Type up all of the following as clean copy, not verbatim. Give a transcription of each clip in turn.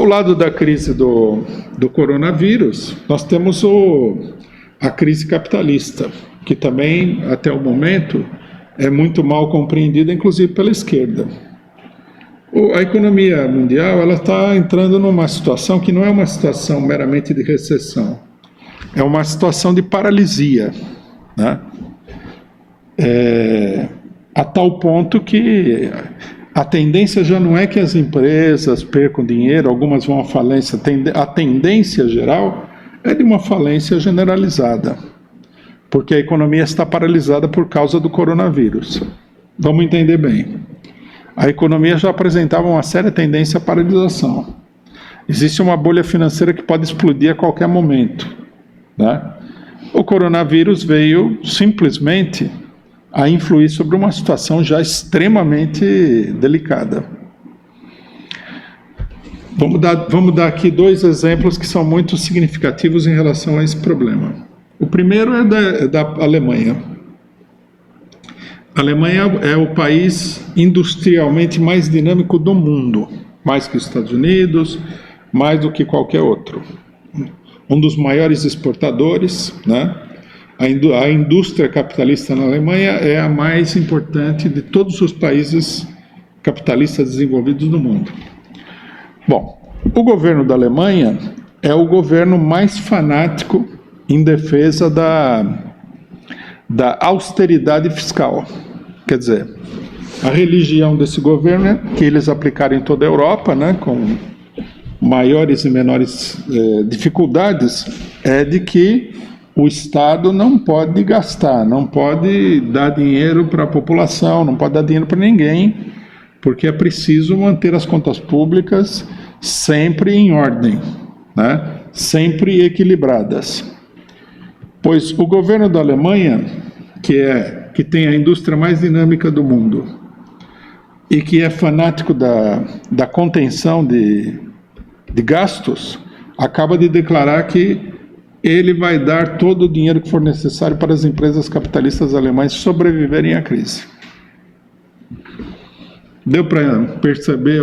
Ao lado da crise do coronavírus, nós temos a crise capitalista, que também, até o momento, é muito mal compreendida, inclusive pela esquerda. A economia mundial está entrando numa situação que não é uma situação meramente de recessão, é uma situação de paralisia, né? A tal ponto que a tendência já não é que as empresas percam dinheiro, algumas vão à falência, a tendência geral é de uma falência generalizada, porque a economia está paralisada por causa do coronavírus. Vamos entender bem. A economia já apresentava uma séria tendência à paralisação. Existe uma bolha financeira que pode explodir a qualquer momento, né? O coronavírus veio simplesmente a influir sobre uma situação já extremamente delicada. Vamos dar aqui dois exemplos que são muito significativos em relação a esse problema. O primeiro é da Alemanha. A Alemanha é o país industrialmente mais dinâmico do mundo, mais que os Estados Unidos, mais do que qualquer outro. Um dos maiores exportadores, né? A indústria capitalista na Alemanha é a mais importante de todos os países capitalistas desenvolvidos do mundo. Bom, o governo da Alemanha é o governo mais fanático em defesa da austeridade fiscal. Quer dizer, a religião desse governo é que eles aplicaram em toda a Europa, né, com maiores e menores dificuldades, é de que o Estado não pode gastar, não pode dar dinheiro para a população, não pode dar dinheiro para ninguém, porque é preciso manter as contas públicas sempre em ordem, né, sempre equilibradas. Pois o governo da Alemanha, que tem a indústria mais dinâmica do mundo e que é fanático da contenção de gastos, acaba de declarar que ele vai dar todo o dinheiro que for necessário para as empresas capitalistas alemãs sobreviverem à crise. Deu para perceber?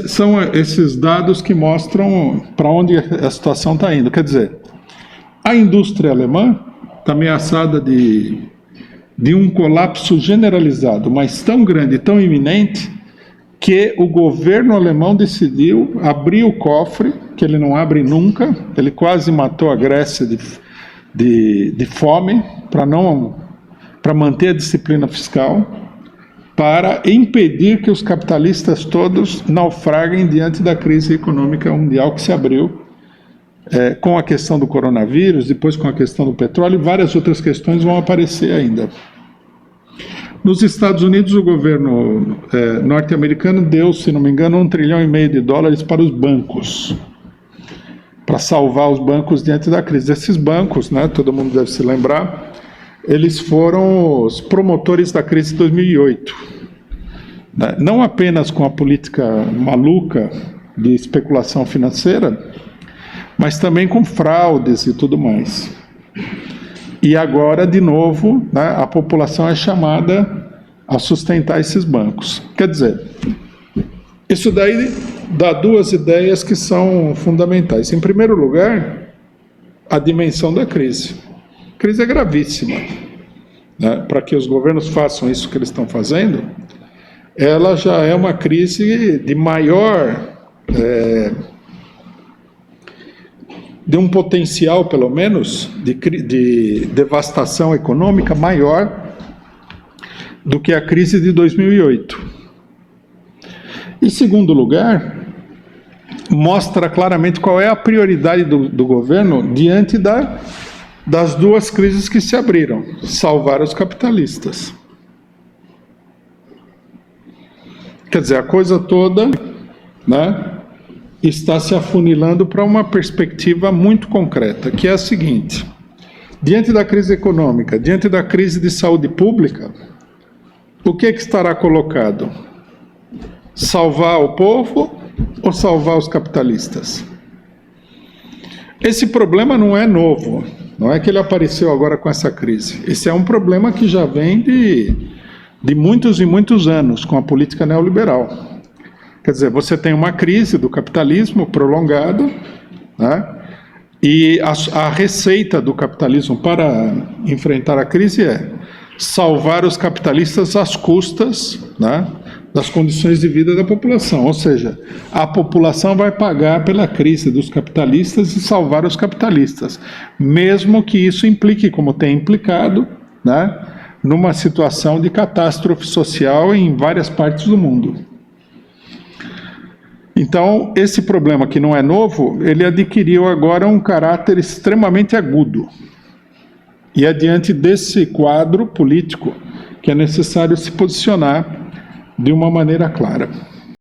São esses dados que mostram para onde a situação está indo. Quer dizer, a indústria alemã está ameaçada de um colapso generalizado, mas tão grande, tão iminente, que o governo alemão decidiu abrir o cofre, que ele não abre nunca. Ele quase matou a Grécia de fome, para manter a disciplina fiscal, para impedir que os capitalistas todos naufraguem diante da crise econômica mundial que se abriu, com a questão do coronavírus, depois com a questão do petróleo, e várias outras questões vão aparecer ainda. Nos Estados Unidos, o governo norte-americano deu, se não me engano, $1,5 trilhão para os bancos, para salvar os bancos diante da crise. Esses bancos, né, todo mundo deve se lembrar, eles foram os promotores da crise de 2008. Né? Não apenas com a política maluca de especulação financeira, mas também com fraudes e tudo mais. E agora, de novo, né, a população é chamada a sustentar esses bancos. Quer dizer, isso daí dá duas ideias que são fundamentais. Em primeiro lugar, a dimensão da crise. A crise é gravíssima. Né? Para que os governos façam isso que eles estão fazendo, ela já é uma crise de maior... de um potencial, pelo menos, de devastação econômica maior do que a crise de 2008. Em segundo lugar, mostra claramente qual é a prioridade do governo diante das duas crises que se abriram: salvar os capitalistas. Quer dizer, a coisa toda, né, está se afunilando para uma perspectiva muito concreta, que é a seguinte: diante da crise econômica, diante da crise de saúde pública, o que estará colocado? Salvar o povo ou salvar os capitalistas? Esse problema não é novo, não é que ele apareceu agora com essa crise. Esse é um problema que já vem de muitos e muitos anos com a política neoliberal. Quer dizer, você tem uma crise do capitalismo prolongada, né? E a receita do capitalismo para enfrentar a crise é salvar os capitalistas às custas, né, das condições de vida da população. Ou seja, a população vai pagar pela crise dos capitalistas e salvar os capitalistas, mesmo que isso implique, como tem implicado, né, numa situação de catástrofe social em várias partes do mundo. Então, esse problema, que não é novo, ele adquiriu agora um caráter extremamente agudo. E é diante desse quadro político que é necessário se posicionar de uma maneira clara.